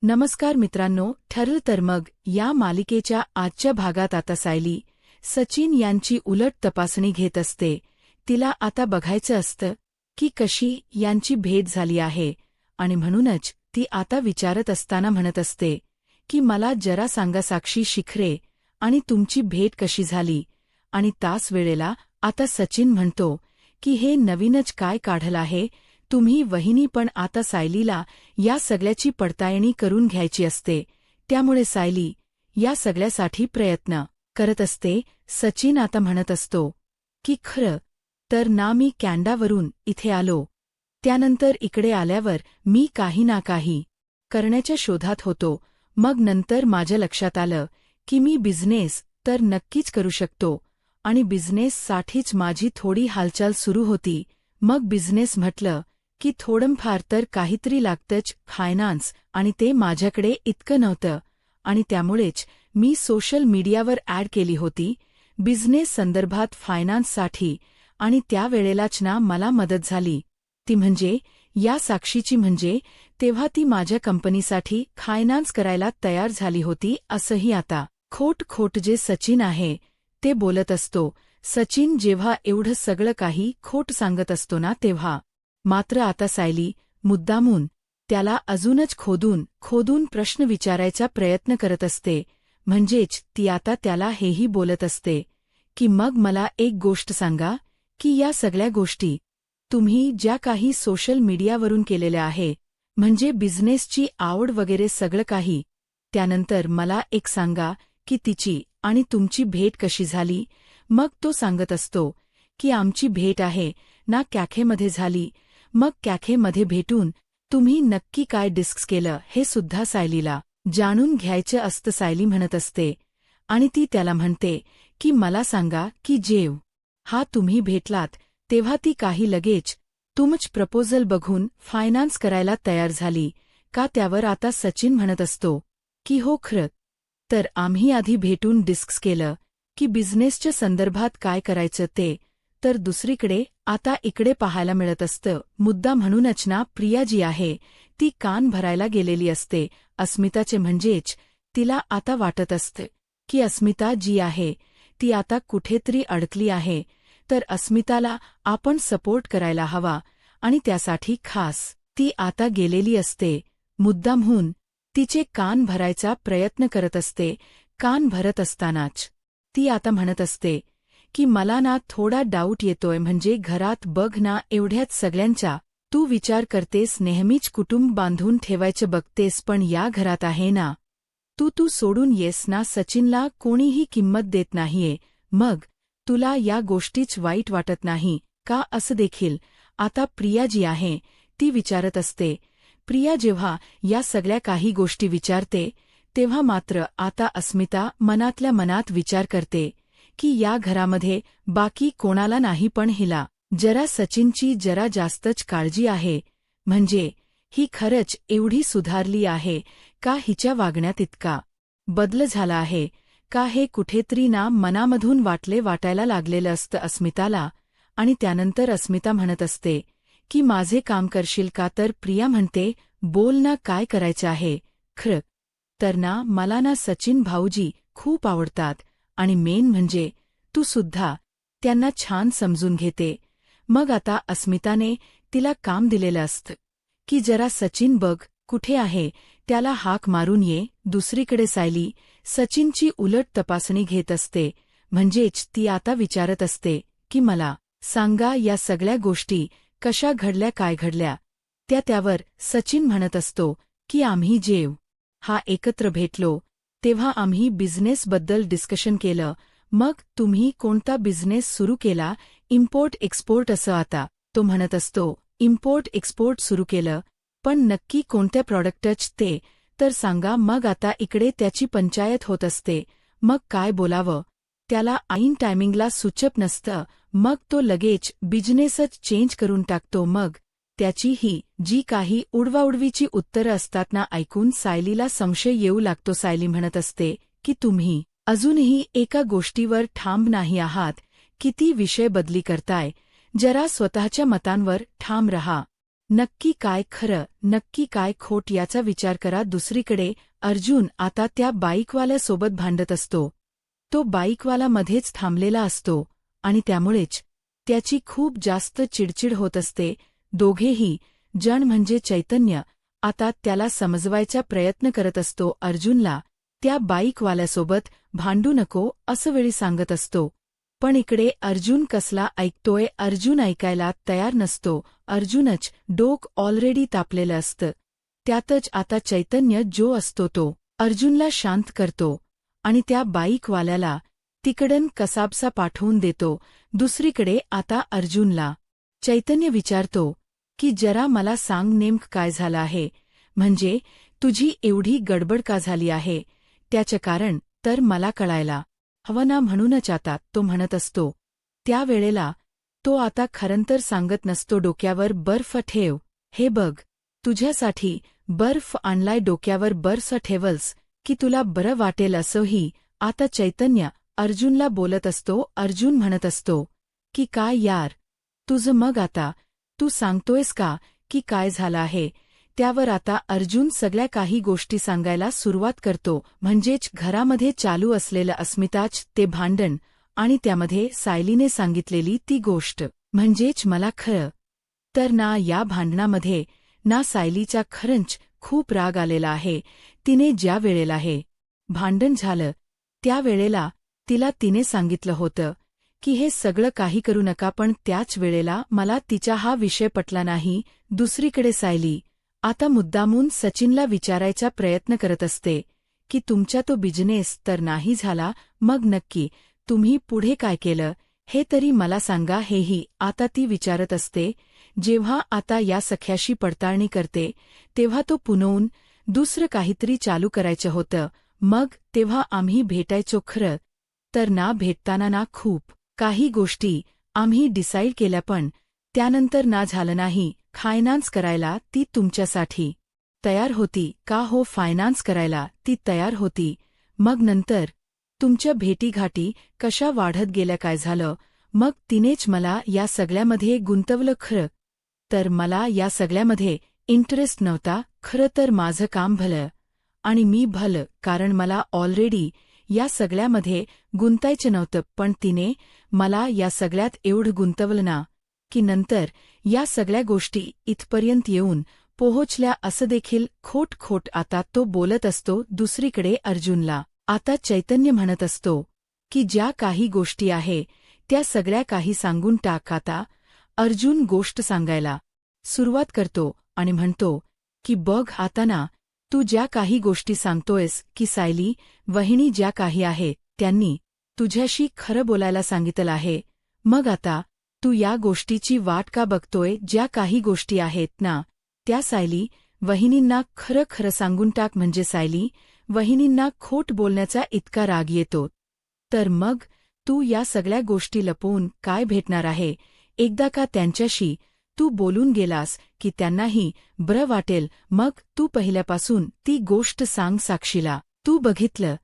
नमस्कार मित्रांनो, ठरलं तर मग या मालिकेच्या आजच्या भागात आता सायली सचिन यांची उलट तपासणी घेत असते. तिला आता बघायचं असतं की कशी यांची भेट झाली आहे आणि म्हणूनच ती आता विचारत असताना म्हणत असते की मला जरा सांगा साक्षी शिखरे आणि तुमची भेट कशी झाली. आणि तास वेळेला आता सचिन म्हणतो की हे नवीनच काय काढलं आहे तुम्ही वहिनी. पण आता सायलीला या सगळ्याची पडताळणी करून घ्यायची असते, त्यामुळे सायली या सगळ्यासाठी प्रयत्न करत असते. सचिन आता म्हणत असतो की खरं तर ना मी कॅनडावरून इथे आलो, त्यानंतर इकडे आल्यावर मी काही ना काही करण्याच्या शोधात होतो. मग नंतर माझ्या लक्षात आलं की मी बिझनेस तर नक्कीच करू शकतो आणि बिझनेससाठीच माझी थोडी हालचाल सुरू होती. मग बिझनेस म्हटलं की थोडंफार तर काहीतरी लागतंच, फायनान्स, आणि ते माझ्याकडे इतकं नव्हतं आणि त्यामुळेच मी सोशल मीडियावर ॲड केली होती बिझनेस संदर्भात फायनान्ससाठी. आणि त्यावेळेलाच ना मला मदत झाली ती म्हणजे या साक्षीची. म्हणजे तेव्हा ती माझ्या कंपनीसाठी फायनान्स करायला तयार झाली होती. असंही आता खोट जे सचिन आहे ते बोलत असतो. सचिन जेव्हा एवढं सगळं काही खोट सांगत असतो ना, तेव्हा मात्र आता सायली मुद्दामून त्याला अजूनच खोदून प्रश्न विचारायचा प्रयत्न करत असते. म्हणजेच ती आता त्याला हेही बोलत असते की मग मला एक गोष्ट सांगा की या सगळ्या गोष्टी तुम्ही ज्या काही सोशल मीडियावरून केलेल्या आहे, म्हणजे बिझनेसची आवड वगैरे सगळं काही, त्यानंतर मला एक सांगा की तिची आणि तुमची भेट कशी झाली. मग तो सांगत असतो की आमची भेट आहे ना कॅफेमध्ये झाली. मग कॅफेमध्ये भेटून तुम्ही नक्की काय डिस्कस केलं हे सुद्धा सायलीला जाणून घ्यायचं असतं. सायली म्हणत असते आणि ती त्याला म्हणते की मला सांगा की जेव्हा तुम्ही भेटलात तेव्हा ती काही लगेच तुमचं प्रपोजल बघून फायनान्स करायला तयार झाली का. त्यावर आता सचिन म्हणत असतो की हो खरं तर आम्ही आधी भेटून डिस्कस केलं की बिझनेसच्या संदर्भात काय करायचं ते. तर दुसरीकडे आता इकडे पाहायला मिळत असतं मुद्दा. म्हणूनच ना प्रिया जी आहे ती कान भरायला गेलेली असते अस्मिताचे. म्हणजेच तिला आता वाटत असतं की अस्मिता जी आहे ती आता कुठेतरी अडकली आहे, तर अस्मिताला आपण सपोर्ट करायला हवा आणि त्यासाठी खास ती आता गेलेली असते. मुद्दामहून तिचे कान भरायचा प्रयत्न करत असते. कान भरत असतानाच ती आता म्हणत असते की मला ना थोडा डाऊट येतोय. म्हणजे घरात बघ ना एवढ्याच सगळ्यांचा तू विचार करतेस, नेहमीच कुटुंब बांधून ठेवायचं बघतेस, पण या घरात आहे ना तू सोडून येस ना. सचिनला कोणीही किंमत देत नाहीये. मग तुला या गोष्टीच वाईट वाटत नाही का. असं देखील आता प्रिया जी आहे ती विचारत असते. प्रिया जेव्हा या सगळ्या काही गोष्टी विचारते तेव्हा मात्र आता अस्मिता मनातल्या मनात विचार करते की या घरामध्ये बाकी कोणाला नाही, पण हिला जरा सचिनची जरा जास्तच काळजी आहे. म्हणजे ही खरंच एवढी सुधारली आहे का, हिच्या वागण्यात इतका बदल झाला आहे का, हे कुठेतरी ना मनामधून वाटायला लागलेलं असतं अस्मिताला. आणि त्यानंतर अस्मिता म्हणत असते की माझे काम करशील का. तर प्रिया म्हणते बोल ना काय करायचं आहे. खरं तर ना मला ना सचिन भाऊजी खूप आवडतात आणि मेन म्हणजे तू सुद्धा त्यांना छान समजून घेते. मग आता अस्मिताने तिला काम दिलेलं असतं की जरा सचिन बघ कुठे आहे, त्याला हाक मारून ये. दुसरीकडे सायली सचिनची उलट तपासणी घेत असते. म्हणजेच ती आता विचारत असते की मला सांगा या सगळ्या गोष्टी कशा घडल्या, काय घडल्या. त्यावर सचिन म्हणत असतो की आम्ही जेव्हा एकत्र भेटलो तेव्हा आम्ही बिझनेसबद्दल डिस्कशन केलं. मग तुम्ही कोणता बिझनेस सुरू केला, इम्पोर्ट एक्सपोर्ट असं. आता तो म्हणत असतो इम्पोर्ट एक्सपोर्ट सुरू केलं, पण नक्की कोणत्या प्रॉडक्टच ते तर सांगा. मग आता इकडे त्याची पंचायत होत असते. मग काय बोलावं त्याला ऐन टायमिंगला सुचत नसतं. मग तो लगेच बिझनेसच चेंज करून टाकतो. मग त्याची ही जी काही उडवाउडवीची उत्तरं असतात ना ऐकून सायलीला संशय येऊ लागतो. सायली म्हणत असते की तुम्ही अजूनही एका गोष्टीवर ठाम नाही आहात. किती विषय बदली करताय, जरा स्वतःच्या मतांवर ठाम रहा. नक्की काय खरं, नक्की काय खोट याचा विचार करा. दुसरीकडे अर्जुन आता त्या बाईकवाल्यासोबत भांडत असतो. तो बाईकवाला मध्येच थांबलेला असतो आणि त्यामुळेच त्याची खूप जास्त चिडचिड होत असते. दोघेही जण म्हणजे चैतन्य आता त्याला समजवायचा प्रयत्न करत असतो अर्जुनला. त्या बाईकवाल्यासोबत भांडू नको असं वेळी सांगत असतो. पण इकडे अर्जुन कसला ऐकतोय. अर्जुन ऐकायला तयार नसतो. अर्जुनच डोक ऑलरेडी तापलेलं असतं. त्यातच आता चैतन्य जो असतो तो अर्जुनला शांत करतो आणि त्या बाईकवाल्याला तिकडन कसाबसा पाठवून देतो. दुसरीकडे आता अर्जुनला चैतन्य विचारतो की जरा मला सांग नेमकं काय झालं आहे, म्हणजे तुझी एवढी गडबड का झाली आहे, त्याचं कारण तर मला कळायला हवं ना. म्हणूनच आता तो म्हणत असतो. त्यावेळेला तो आता खरंतर सांगत नसतो. डोक्यावर बर्फ ठेव, हे बघ तुझ्यासाठी बर्फ आणलाय. डोक्यावर बर्फ ठेवलस की तुला बरं वाटेल असंही आता चैतन्य अर्जुनला बोलत असतो. अर्जुन म्हणत असतो की काय यार तुझं, मग आता तू सांगतोयस का की काय झालं आहे. त्यावर आता अर्जुन सगळ्या काही गोष्टी सांगायला सुरुवात करतो. म्हणजेच घरामध्ये चालू असलेलं अस्मिताच ते भांडण आणि त्यामध्ये सायलीने सांगितलेली ती गोष्ट. म्हणजेच मला खरं तर ना या भांडणामध्ये ना सायलीचा खरंच खूप राग आलेला आहे. तिने ज्या वेळेला हे भांडण झालं त्यावेळेला तिने सांगितलं होतं की हे सगळं काही करू नका, पण त्याच वेळेला मला तिचा हा विषय पटला नाही. दुसरीकडे सायली आता मुद्दामून सचिनला विचारायचा प्रयत्न करत असते की तुमचा तो बिझनेस तर नाही झाला, मग नक्की तुम्ही पुढे काय केलं हे तरी मला सांगा, हेही आता ती विचारत असते. जेव्हा आता या सख्याशी पडताळणी करते तेव्हा तो पुनवून दुसरं काहीतरी चालू करायचं होतं. मग तेव्हा आम्ही भेटायचो खरं तर ना भेटताना ना खूप काही गोष्टी आम्ही डिसाईड केल्या, पण त्यानंतर ना झालं नाही. फायनान्स करायला ती तुमच्यासाठी तयार होती का हो, फायनान्स करायला ती तयार होती. मग नंतर तुमच्या भेटीघाटी कशा वाढत गेल्या, काय झालं, मग तिनेच मला या सगळ्यामध्ये गुंतवलं. खरं तर मला या सगळ्यामध्ये इंटरेस्ट नव्हता. खरं तर माझं काम भलं आणि मी भलं, कारण मला ऑलरेडी या सगळ्यामध्ये गुंतायचं नव्हतं, पण तिने मला या सगळ्यात एवढं गुंतवलं ना की नंतर या सगळ्या गोष्टी इथपर्यंत येऊन पोहोचल्या असं देखील खोट आता तो बोलत असतो. दुसरीकडे अर्जुनला आता चैतन्य म्हणत असतो की ज्या काही गोष्टी आहे त्या सगळ्या काही सांगून टाक. आता अर्जुन गोष्ट सांगायला सुरुवात करतो आणि म्हणतो की बघ आता ना, तू ज्या काही गोष्टी सांगतोयस की सायली वहिनी ज्या काही आहे त्यांनी तुझ्याशी खरं बोलायला सांगितलं आहे, मग आता तू या गोष्टीची वाट का बघतोय. ज्या काही गोष्टी आहेत ना त्या सायली वहिनींना खरं सांगून टाक, म्हणजे सायली वहिनींना खोट बोलण्याचा इतका राग येतो तर मग तू या सगळ्या गोष्टी लपवून काय भेटणार आहे. एकदा का त्यांच्याशी तू बोलून गेलास की त्यांनाही बरं वाटेल, मग तू पहिल्यापासून ती गोष्ट सांग साक्षीला. तू बघितलं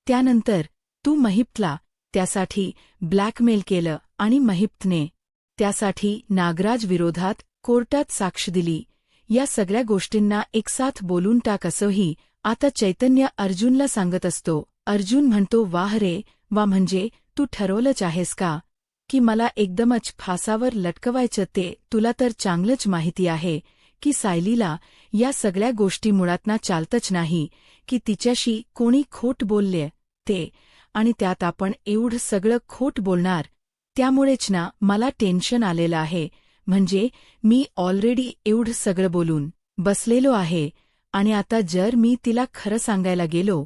त्यानंतर तू महिप्तला त्यासाठी ब्लॅकमेल केलं आणि महिप्तने त्यासाठी नागराज विरोधात कोर्टात साक्ष दिली. या सगळ्या गोष्टींना एकसाथ बोलून टाक असंही आता चैतन्य अर्जुनला सांगत असतो. अर्जुन म्हणतो वाह रे वा, म्हणजे तू ठरवलंच आहेस का की मला एकदमच फासावर लटकवायचं. ते तुला तर चांगलंच माहिती आहे की सायलीला या सगळ्या गोष्टी मुळातना चालतच नाही की तिच्याशी कोणी खोट बोलले ते, आणि त्यात आपण एवढं सगळं खोट बोलणार. त्यामुळेच ना मला टेन्शन आलेलं आहे. म्हणजे मी ऑलरेडी एवढं सगळं बोलून बसलेलो आहे आणि आता जर मी तिला खरं सांगायला गेलो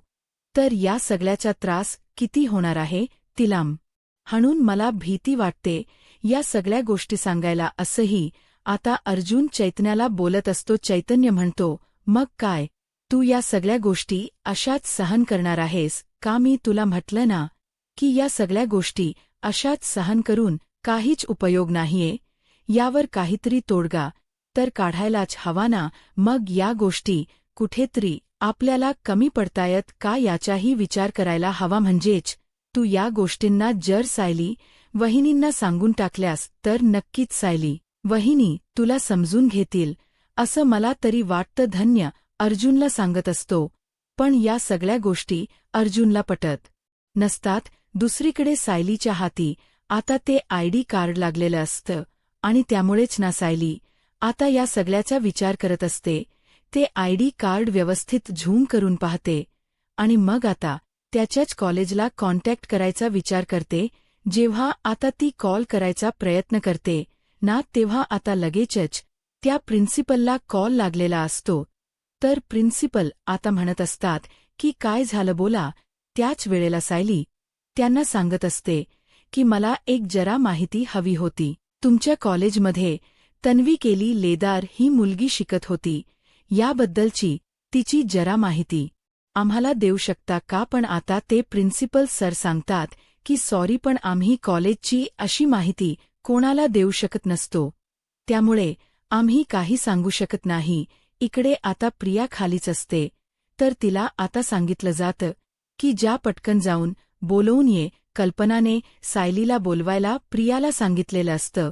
तर या सगळ्याचा त्रास किती होणार आहे तिला, म्हणून मला भीती वाटते या सगळ्या गोष्टी सांगायला. असंही आता अर्जुन चैतन्याला बोलत असतो. चैतन्य म्हणतो मग काय तू या सगळ्या गोष्टी अशाच सहन करणार आहेस का. मी तुला म्हटलं ना की या सगळ्या गोष्टी अशाच सहन करून काहीच उपयोग नाहीये, यावर काहीतरी तोडगा तर काढायलाच हवा ना. मग या गोष्टी कुठेतरी आपल्याला कमी पडतायत का याचाही विचार करायला हवा. म्हणजेच तू या गोष्टींना जर सायली वहिनींना सांगून टाकल्यास तर नक्कीच सायली वहिनी तुला समजून घेतील असं मला तरी वाटतं. धन्य अर्जुनला सांगत असतो, पण या सगळ्या गोष्टी अर्जुनला पटत नसतात. दुसरीकडे सायलीच्या हाती आता ते आयडी कार्ड लागलेलं असतं आणि त्यामुळेच ना सायली आता या सगळ्याचा विचार करत असते. ते आयडी कार्ड व्यवस्थित झूम करून पाहते आणि मग आता त्याच्याच कॉलेजला कॉन्टॅक्ट करायचा विचार करते. जेव्हा आता ती कॉल करायचा प्रयत्न करते ना, तेव्हा आता लगेचच त्या प्रिन्सिपलला कॉल लागलेला असतो. तर प्रिन्सिपल आता म्हणत असतात की काय झालं बोला. त्याच वेळेला सायली त्यांना सांगत असते की मला एक जरा माहिती हवी होती. तुमच्या कॉलेजमध्ये तन्वी केली लेदार ही मुलगी शिकत होती, याबद्दलची तिची जरा माहिती आम्हाला देऊ शकता का? पण आता ते प्रिन्सिपल सर सांगतात की सॉरी, पण आम्ही कॉलेजची अशी माहिती कोणाला देऊ शकत नसतो, त्यामुळे आम्ही काही सांगू शकत नाही. इकडे आता प्रिया खालीच असते, तर तिला आता सांगितलं जातं की जा पटकन जाऊन बोलवून ये. कल्पनाने सायलीला बोलवायला प्रियाला सांगितलेलं असतं.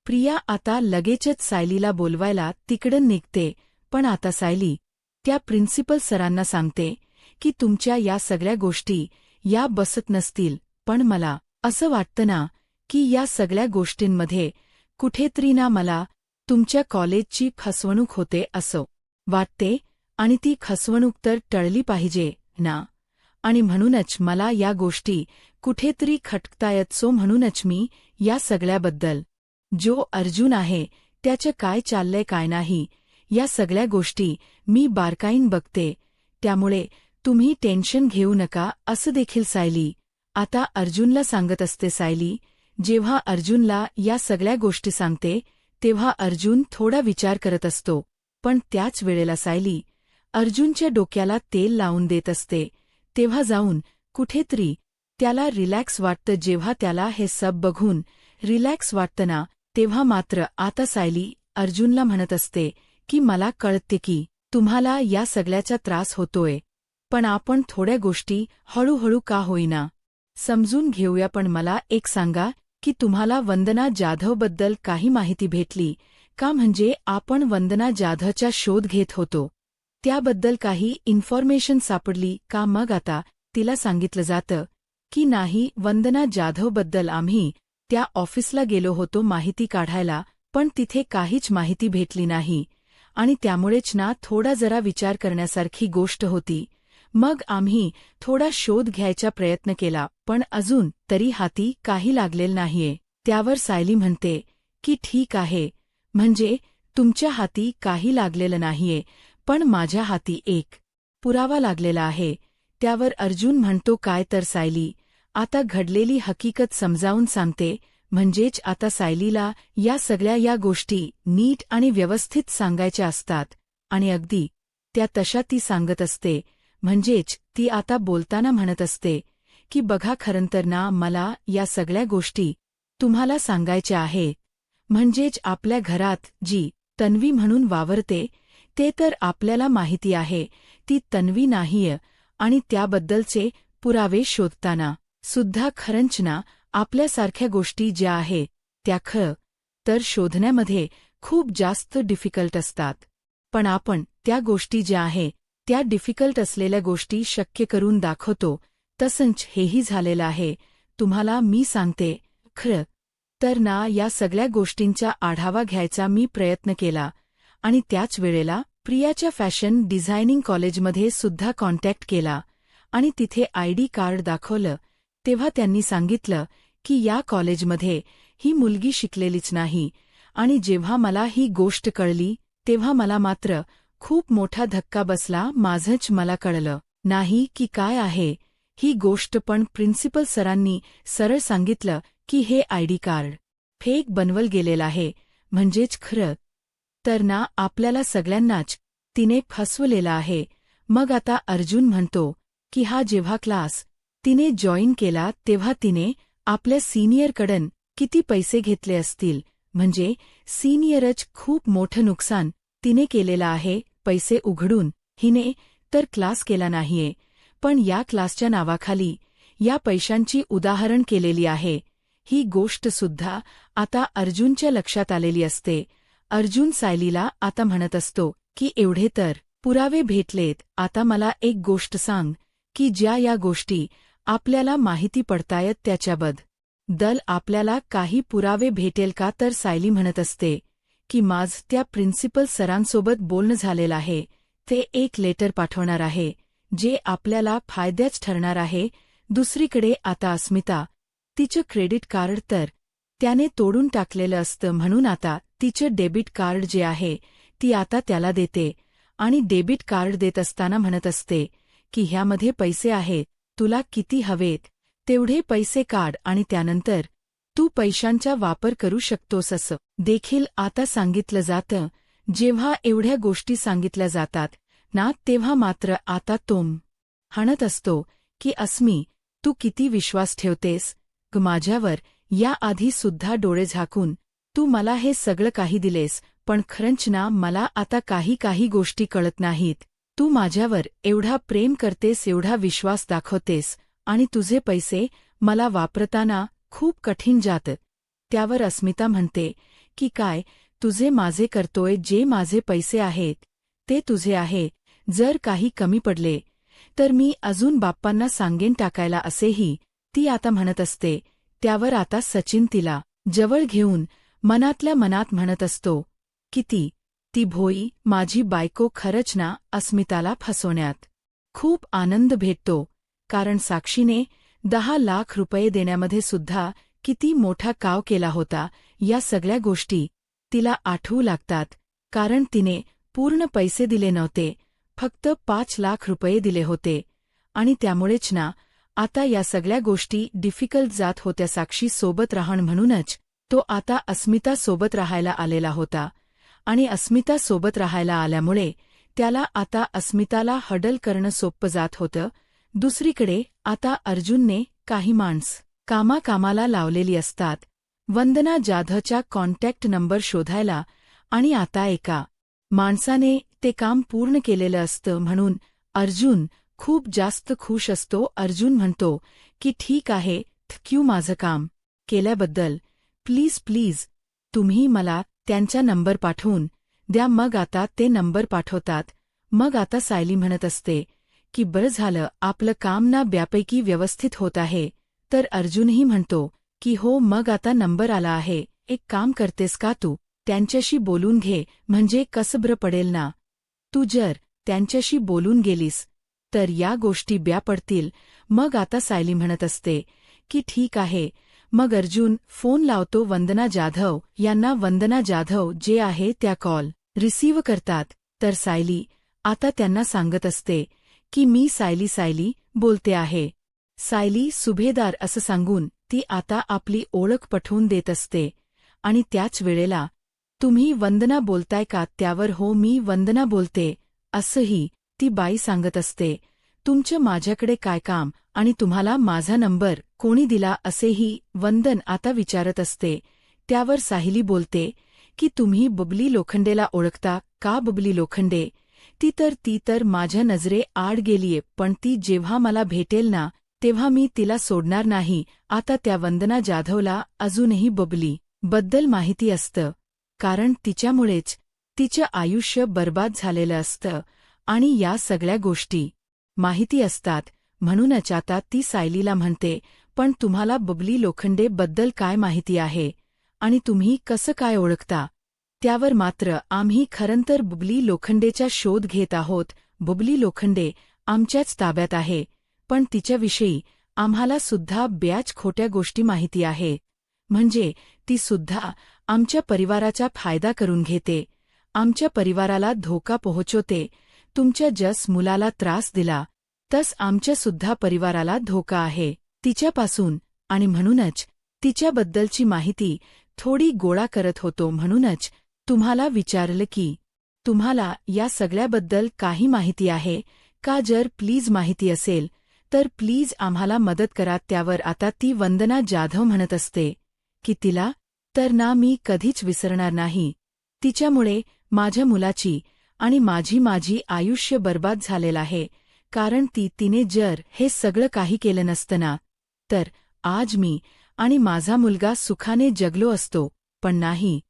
प्रिया आता लगेचच सायलीला बोलवायला तिकडं निघते, पण आता सायली त्या प्रिन्सिपल सरांना सांगते की तुमच्या या सगळ्या गोष्टी या बसत नसतील, पण मला असं वाटतं ना की या सगळ्या गोष्टींमध्ये कुठेतरी ना मला तुमच्या कॉलेजची फसवणूक होते असं वाटते, आणि ती फसवणूक तर टळली पाहिजे ना, आणि म्हणूनच मला या गोष्टी कुठेतरी खटकतायत. सो म्हणूनच मी या सगळ्याबद्दल जो अर्जुन आहे त्याचं काय चाललंय काय नाही या सगळ्या गोष्टी मी बारकाईन बघते, त्यामुळे तुम्ही टेन्शन घेऊ नका असं देखील सायली आता अर्जुनला सांगत असते. सायली जेव्हा अर्जुनला या सगळ्या गोष्टी सांगते तेव्हा अर्जुन थोडा विचार करत असतो, पण त्याच वेळेला सायली अर्जुनच्या डोक्याला तेल लावून देत असते. तेव्हा जाऊन कुठेतरी त्याला रिलॅक्स वाटतं. जेव्हा त्याला हे सब बघून रिलॅक्स वाटतं ना, तेव्हा मात्र आता सायली अर्जुनला म्हणत असते की मला कळते की तुम्हाला या सगळ्याचा त्रास होतोय, पण आपण थोड्या गोष्टी हळूहळू का होईना समजून घेऊया. पण मला एक सांगा की तुम्हाला वंदना जाधवबद्दल काही माहिती भेटली का? म्हणजे आपण वंदना जाधवचा शोध घेत होतो, त्याबद्दल काही इन्फॉर्मेशन सापडली का? मग आता तिला सांगितलं जातं की नाही, वंदना जाधवबद्दल आम्ही त्या ऑफिसला गेलो होतो माहिती काढायला, पण तिथे काहीच माहिती भेटली नाही, आणि त्यामुळेच ना थोडा जरा विचार करण्यासारखी गोष्ट होती. मग आम्ही थोडा शोध घ्यायचा प्रयत्न केला, पण अजून तरी हाती काही लागलेलं नाहीये. त्यावर सायली म्हणते की ठीक आहे, म्हणजे तुमच्या हाती काही लागलेलं नाहीये, पण माझ्या हाती एक पुरावा लागलेला आहे. त्यावर अर्जुन म्हणतो काय? तर सायली आता घडलेली हकीकत समजावून सांगते. म्हणजेच आता सायलीला या सगळ्या या गोष्टी नीट आणि व्यवस्थित सांगायच्या असतात, आणि अगदी त्या तशा ती सांगत असते. म्हणजेच ती आता बोलताना म्हणत असते की बघा, खरंतर ना मला या सगळ्या गोष्टी तुम्हाला सांगायच्या आहे. म्हणजेच आपल्या घरात जी तन्वी म्हणून वावरते ते तर आपल्याला माहिती आहे ती तन्वी नाहीये, आणि त्याबद्दलचे पुरावे शोधताना सुद्धा खरंच ना आपल्यासारख्या गोष्टी ज्या आहे त्या तर शोधण्यामध्ये खूप जास्त डिफिकल्ट असतात. पण आपण त्या गोष्टी ज्या आहे त्या डिफिकल्ट असलेल्या गोष्टी शक्य करून दाखवतो. तसंच हेही झालेलं आहे. तुम्हाला मी सांगते खरं तर ना या सगळ्या गोष्टींचा आढावा घ्यायचा मी प्रयत्न केला, आणि त्याच वेळेला प्रियाच्या फॅशन डिझायनिंग कॉलेजमध्ये सुद्धा कॉन्टॅक्ट केला, आणि तिथे आयडी कार्ड दाखवलं. तेव्हा त्यांनी सांगितलं की या कॉलेजमध्ये ही मुलगी शिकलेलीच नाही, आणि जेव्हा मला ही गोष्ट कळली तेव्हा मला मात्र खूप मोठा धक्का बसला. माझंच मला कळलं नाही की काय आहे ही गोष्ट, पण प्रिन्सिपल सरांनी सरळ सांगितलं की हे आयडी कार्ड फेक बनवलं गेलेलं आहे. म्हणजेच खरं तर ना आपल्याला सगळ्यांनाच तिने फसवलेला आहे. मग आता अर्जुन म्हणतो की हा जेव्हा क्लास तिने जॉईन केला तेव्हा तिने आपल्या सिनियरकडून किती पैसे घेतले असतील, म्हणजे सिनियरच खूप मोठं नुकसान तिने केलेलं आहे. पैसे उघडून हिने तर क्लास केला नाहीये, पण या क्लासच्या नावाखाली या पैशांची उदाहरण केलेली आहे. ही गोष्ट सुद्धा आता अर्जुनच्या लक्षात आलेली असते, अर्जुन सायलीला आता म्हणत असतो की एवढे तर पुरावे भेटलेत, आता मला एक गोष्ट सांग की ज्या या गोष्टी आपल्याला माहिती पडतायत त्याच्याबद्दल आपल्याला काही पुरावे भेटेल का? तर सायली म्हणत असते की माझं त्या प्रिन्सिपल सरांसोबत बोलणं झालेलं आहे, ते एक लेटर पाठवणार आहे जे आपल्याला फायद्याच ठरणार आहे. दुसरीकडे आता अस्मिता तिचं क्रेडिट कार्ड तर त्याने तोडून टाकलेलं असतं, म्हणून आता तिचं डेबिट कार्ड जे आहे ती आता त्याला देते आणि डेबिट कार्ड देत असताना म्हणत असते की ह्यामध्ये पैसे आहेत, तुला किती हवेत तेवढे पैसे काढ आणि त्यानंतर तू पैशांचा वापर करू शकतोस असं देखील आता सांगितलं जातं. जेव्हा एवढ्या गोष्टी सांगितल्या जातात ना तेव्हा मात्र आता तो म्हणत असतो की अस्मी, तू किती विश्वास ठेवतेस ग माझ्यावर, याआधी सुद्धा डोळे झाकून तू मला हे सगळं काही दिलेस, पण खरंच ना मला आता काही गोष्टी कळत नाहीत. तू माझ्यावर एवढा प्रेम करतेस, एवढा विश्वास दाखवतेस आणि तुझे पैसे मला वापरताना खूप कठीण जातं. त्यावर अस्मिता म्हणते की काय तुझे माझे करतोय, जे माझे पैसे आहेत ते तुझे आहे, जर काही कमी पडले तर मी अजून बाप्पांना सांगेन टाकायला असेही ती आता म्हणत असते. त्यावर आता सचिन तिला जवळ घेऊन मनातल्या मनात म्हणत असतो की ती भोई माझी बायको, खरंच ना अस्मिताला फसवण्यात खूप आनंद भेटतो, कारण साक्षीने 10 लाख रुपये देण्यामध्ये सुद्धा किती मोठा काव केला होता. या सगळ्या गोष्टी तिला आठवू लागतात, कारण तिने पूर्ण पैसे दिले नव्हते, फक्त 5 लाख रुपये दिले होते आणि त्यामुळेच ना आता या सगळ्या गोष्टी डिफिकल्ट जात होत्या साक्षी सोबत राहणं. म्हणूनच तो आता अस्मिता सोबत राहायला आलेला होता आणि अस्मिता सोबत राहायला आल्यामुळे त्याला आता अस्मिताला हडल करणं सोपं जात होतं. दुसरीकडे आता अर्जुनने काही कामाला लावलेली असतात वंदना जाधवचा कॉन्टॅक्ट नंबर शोधायला, आणि आता एका माणसाने ते काम पूर्ण केलेलं असतं, म्हणून अर्जुन खूप जास्त खुश असतो. अर्जुन म्हणतो की ठीक आहे, थँक्यू माझं काम केल्याबद्दल, प्लीज तुम्ही मला त्यांचा नंबर पाठवून द्या. मग आता ते नंबर पाठवतात. मग आता सायली म्हणत असते की बरं झालं, आपलं काम ना ब्यापैकी व्यवस्थित होत आहे. तर अर्जुनही म्हणतो की हो, मग आता नंबर आला आहे, एक काम करतेस का, तू त्यांच्याशी बोलून घे, म्हणजे कसं बरं पडेल ना. तू जर त्यांच्याशी बोलून गेलीस तर या गोष्टी ब्या पडतील. मग आता सायली म्हणत असते की ठीक आहे. मग अर्जुन फोन लावतो वंदना जाधव यांना. वंदना जाधव जे आहे त्या कॉल रिसीव्ह करतात. तर सायली आता त्यांना सांगत असते की मी सायली बोलते आहे. सायली सुभेदार असं सांगून ती आता आपली ओळख पटवून देत असते. आणि त्याच वेळेला तुम्ही वंदना बोलताय का? त्यावर हो, मी वंदना बोलते असंही ती बाई सांगत असते. तुमचं माझ्याकडे काय काम आणि तुम्हाला माझा नंबर कोणी दिला असेही वंदन आता विचारत असते. त्यावर सायली बोलते की तुम्ही बबली लोखंडेला ओळखता का? बबली लोखंडे ती तर माझ्या नजरे आड गेलीये, पण ती जेव्हा मला भेटेल ना तेव्हा मी तिला सोडणार नाही. आता त्या वंदना जाधवला अजूनही बबली बद्दल माहिती असतं, कारण तिच्यामुळेच तिचं आयुष्य बर्बाद झालेलं असतं आणि या सगळ्या गोष्टी माहिती असतात. म्हणूनच आता ती सायलीला म्हणते, पण तुम्हाला बबली लोखंडे बद्दल काय माहिती आहे आणि तुम्ही कसं काय ओळखता? त्यावर मात्र आम्ही खरंतर बबली लोखंडेचा शोध घेत आहोत. बबली लोखंडे आमच्याच ताब्यात आहे, पण तिच्याविषयी आम्हाला सुद्धा बऱ्याच खोट्या गोष्टी माहिती आहे. म्हणजे ती सुद्धा आमच्या परिवाराचा फायदा करून घेते, आमच्या परिवाराला धोका पोहोचवते. तुमच्या जस मुलाला त्रास दिला तस आमच्या सुद्धा परिवाराला धोका आहे तिच्यापासून, आणि म्हणूनच तिच्याबद्दलची माहिती थोडी गोळा करत होतो. म्हणूनच तुम्हाला विचारलं की तुम्हाला या सगळ्याबद्दल काही माहिती आहे का? जर प्लीज माहिती असेल तर प्लीज आम्हाला मदत करा. त्यावर आता ती वंदना जाधव म्हणत असते की तिला तर ना मी कधीच विसरणार नाही. तिच्यामुळे माझ्या मुलाची आणि माझी आयुष्य बर्बाद झालेलं आहे, कारण तिने जर हे सगळं काही केलं नसतं ना तर आज मी आणि माझा मुलगा सुखाने जगलो असतो. पण नाही,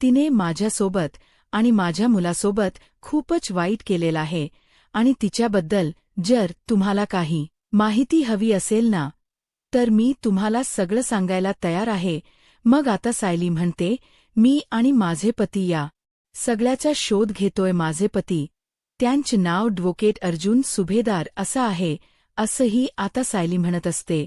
तिने माझ्यासोबत आणि माझ्या मुलासोबत खूपच वाईट केलेलं आहे आणि तिच्याबद्दल जर तुम्हाला काही माहिती हवी असेल ना तर मी तुम्हाला सगळं सांगायला तयार आहे. मग आता सायली म्हणते, मी आणि माझे पती या सगळ्याचा शोध घेतोय. माझे पती, त्यांचे नाव ॲडव्होकेट अर्जुन सुभेदार असं आहे, असंही आता सायली म्हणत असते.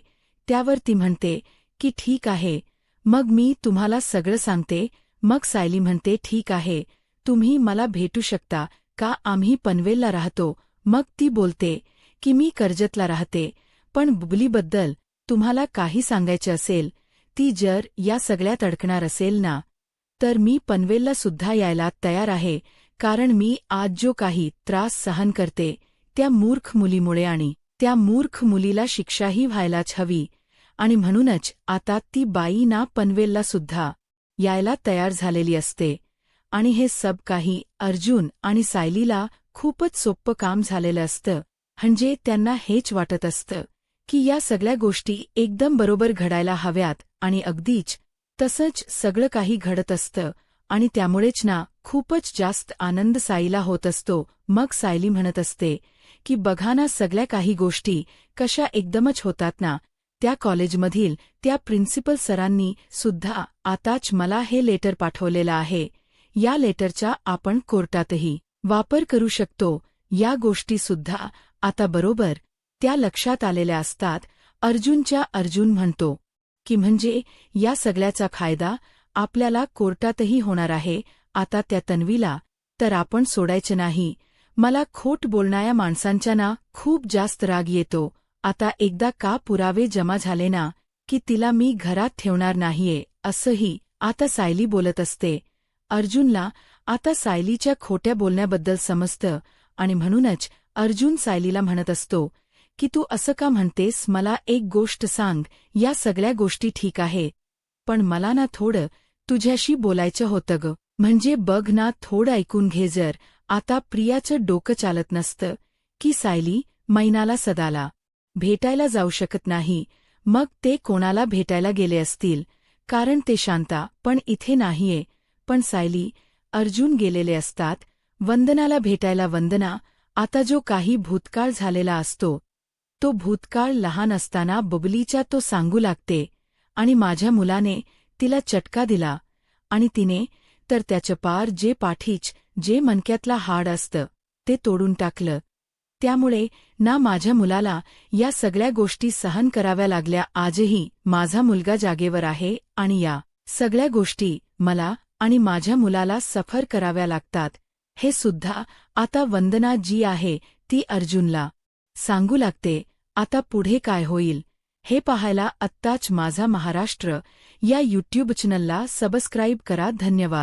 त्यावर ती म्हणते की ठीक आहे, मग मी तुम्हाला सगळं सांगते. मग सायली म्हणते ठीक आहे, तुम्ही मला भेटू शकता का? आम्ही पनवेलला राहतो. मग ती बोलते की मी कर्जतला राहते, पण बुबलीबद्दल तुम्हाला काही सांगायचे असेल, ती जर या सगळ्यात अडकणार असेल ना तर मी पनवेलला सुद्धा यायला तयार आहे, कारण मी आज जो काही त्रास सहन करते त्या मूर्ख मुलीमुळे आणि त्या मूर्ख मुलीला शिक्षाही व्हायलाच हवी आणि म्हणूनच आता ती बाई ना पनवेलला सुद्धा यायला तयार झालेली असते. आणि हे सब काही अर्जुन आणि सायलीला खूपच सोप्पं काम झालेलं असतं. म्हणजे त्यांना हेच वाटत असतं की या सगळ्या गोष्टी एकदम बरोबर घडायला हव्यात आणि अगदीच तसंच सगळं काही घडत असतं आणि त्यामुळेच ना खूपच जास्त आनंद सायलीला होत असतो. मग सायली म्हणत असते की बघा ना, सगळ्या काही गोष्टी कशा एकदमच होतात ना. त्या कॉलेजमधील त्या प्रिन्सिपल सरांनी सुद्धा आताच मला हे लेटर पाठवलेलं आहे. या लेटरचा आपण कोर्टातही वापर करू शकतो. या गोष्टी सुद्धा आता बरोबर त्या लक्षात आलेल्या असतात. अर्जुन म्हणतो की म्हणजे या सगळ्याचा फायदा आपल्याला कोर्टातही होणार आहे. आता त्या तन्वीला तर आपण सोडायचं नाही. मला खोट बोलणाऱ्या माणसांच्या ना खूप जास्त राग येतो. आता एकदा का पुरावे जमा झाले ना की तिला मी घरात ठेवणार नाहीये, असंही आता सायली बोलत असते. अर्जुनला आता सायलीच्या खोट्या बोलण्याबद्दल समजतं आणि म्हणूनच अर्जुन सायलीला म्हणत असतो की तू असं का म्हणतेस? मला एक गोष्ट सांग, या सगळ्या गोष्टी ठीक आहे, पण मला ना थोडं तुझ्याशी बोलायचं होतं ग. म्हणजे बघ ना, थोडं ऐकून घे. जर आता प्रियाचं डोकं चालत नसतं की सायली मैनाला सदाला भेटायला जाऊ शकत नाही, मग ते कोणाला भेटायला गेले असतील, कारण ते शांता पण इथे नाहीये. पण सायली अर्जुन गेलेले असतात वंदनाला भेटायला. वंदना आता जो काही भूतकाळ झालेला असतो तो भूतकाळ लहान असताना बुबलीच्या तो सांगू लागते आणि माझ्या मुलाने तिला चटका दिला आणि तिने तर त्याचं पार जे पाठीच जे मणक्यातला हाड असतं ते तोडून टाकलं. त्यामुळे ना माझ्या मुलाला या सगळ्या गोष्टी सहन कराव्या लागल्या. आजही माझा मुलगा जागेवर आहे आणि या सगळ्या गोष्टी मला आणि माझ्या मुलाला सफर कराव्या लागतात. हे सुद्धा आता वंदना जी आहे ती अर्जुनला सांगू लागते. आता पुढे काय होईल हे पाहायला आत्ताच माझा महाराष्ट्र या यूट्यूब चॅनलला सबस्क्राईब करा. धन्यवाद.